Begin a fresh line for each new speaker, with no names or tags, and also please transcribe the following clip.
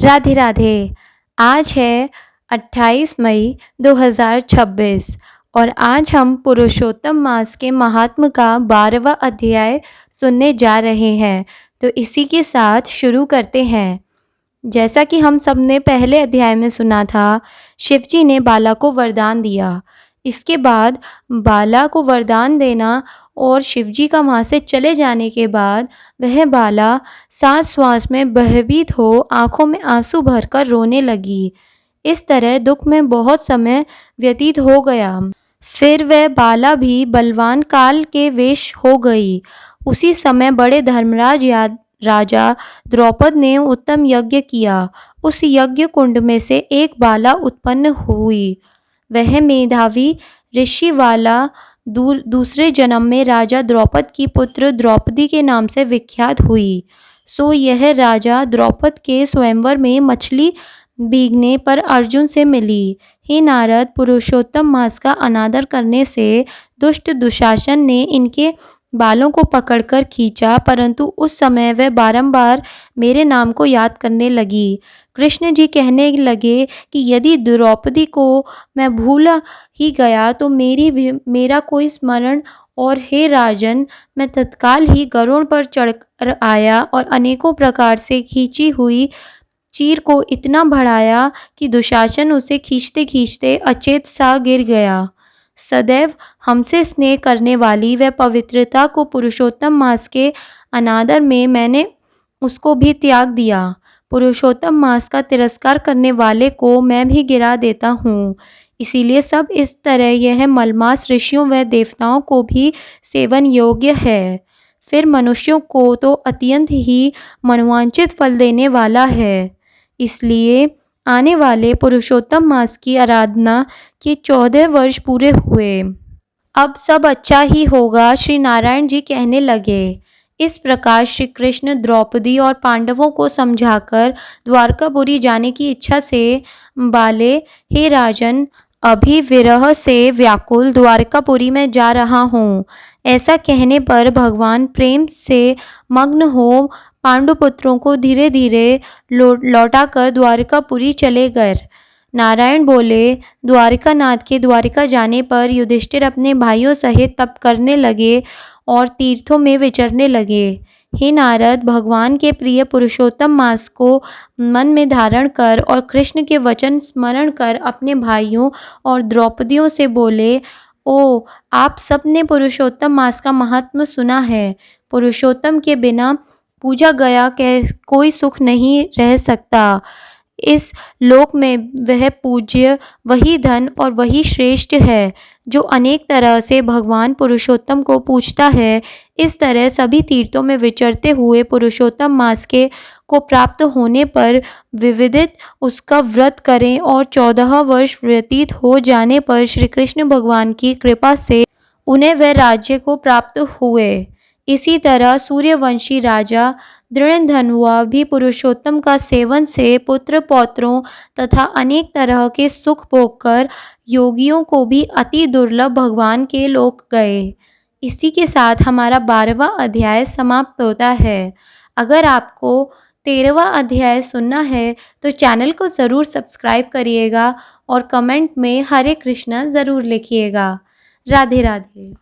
राधे राधे। आज है 28 मई 2026 और आज हम पुरुषोत्तम मास के महात्म का 12वां अध्याय सुनने जा रहे हैं। तो इसी के साथ शुरू करते हैं। जैसा कि हम सब ने पहले अध्याय में सुना था, शिवजी ने बाला को वरदान दिया। इसके बाद बाला को वरदान देना और शिवजी का वहाँ से चले जाने के बाद वह बाला सांस सांस में भयभीत हो आंखों में आंसू भरकर रोने लगी। इस तरह दुख में बहुत समय व्यतीत हो गया। फिर वह बाला भी बलवान काल के वेश हो गई। उसी समय बड़े धर्मराज राजा द्रौपद ने उत्तम यज्ञ किया। उस यज्ञ कुंड में से एक बाला उत्पन्न हुई। वह मेधावी ऋषि वाला दूसरे जन्म में राजा द्रौपद की पुत्र द्रौपदी के नाम से विख्यात हुई। सो यह राजा द्रौपद के स्वयंवर में मछली भीगने पर अर्जुन से मिली। हे नारद, पुरुषोत्तम मास का अनादर करने से दुष्ट दुशासन ने इनके बालों को पकड़कर खींचा, परंतु उस समय वह बारंबार मेरे नाम को याद करने लगी। कृष्ण जी कहने लगे कि यदि द्रौपदी को मैं भूल ही गया तो मेरा कोई स्मरण, और हे राजन, मैं तत्काल ही गरुड़ पर चढ़कर आया और अनेकों प्रकार से खींची हुई चीर को इतना बढ़ाया कि दुशासन उसे खींचते खींचते अचेत सा गिर गया। सदैव हमसे स्नेह करने वाली वह पवित्रता को पुरुषोत्तम मास के अनादर में मैंने उसको भी त्याग दिया। पुरुषोत्तम मास का तिरस्कार करने वाले को मैं भी गिरा देता हूँ। इसीलिए सब इस तरह यह मलमास ऋषियों व देवताओं को भी सेवन योग्य है। फिर मनुष्यों को तो अत्यंत ही मनोवांछित फल देने वाला है। इसलिए आने वाले पुरुषोत्तम मास की आराधना के 14 वर्ष पूरे हुए। अब सब अच्छा ही होगा, श्री नारायण जी कहने लगे। इस प्रकार श्री कृष्ण द्रौपदी और पांडवों को समझाकर द्वारकापुरी जाने की इच्छा से बाले, हे राजन, अभी विरह से व्याकुल द्वारकापुरी में जा रहा हूँ। ऐसा कहने पर भगवान प्रेम से मग्न हो पांडुपुत्रों को धीरे धीरे लौटाकर द्वारकापुरी चले गए। नारायण बोले, द्वारिकानाथ के द्वारिका जाने पर युधिष्ठिर अपने भाइयों सहित तप करने लगे और तीर्थों में विचरने लगे। हे नारद, भगवान के प्रिय पुरुषोत्तम मास को मन में धारण कर और कृष्ण के वचन स्मरण कर अपने भाइयों और द्रौपदियों से बोले, ओ आप सब ने पुरुषोत्तम मास का महात्म सुना है। पुरुषोत्तम के बिना पूजा गया कोई सुख नहीं रह सकता। इस लोक में वह पूज्य, वही धन और वही श्रेष्ठ है जो अनेक तरह से भगवान पुरुषोत्तम को पूछता है। इस तरह सभी तीर्थों में विचरते हुए पुरुषोत्तम मास के को प्राप्त होने पर विविदित उसका व्रत करें और 14 वर्ष व्यतीत हो जाने पर श्री कृष्ण भगवान की कृपा से उन्हें वह राज्य को प्राप्त हुए। इसी तरह सूर्यवंशी राजा दृढ़धनुआ भी पुरुषोत्तम का सेवन से पुत्र पौत्रों तथा अनेक तरह के सुख भोग कर योगियों को भी अति दुर्लभ भगवान के लोक गए। इसी के साथ हमारा 12वां अध्याय समाप्त होता है। अगर आपको 13वां अध्याय सुनना है तो चैनल को ज़रूर सब्सक्राइब करिएगा और कमेंट में हरे कृष्णा ज़रूर लिखिएगा। राधे राधे।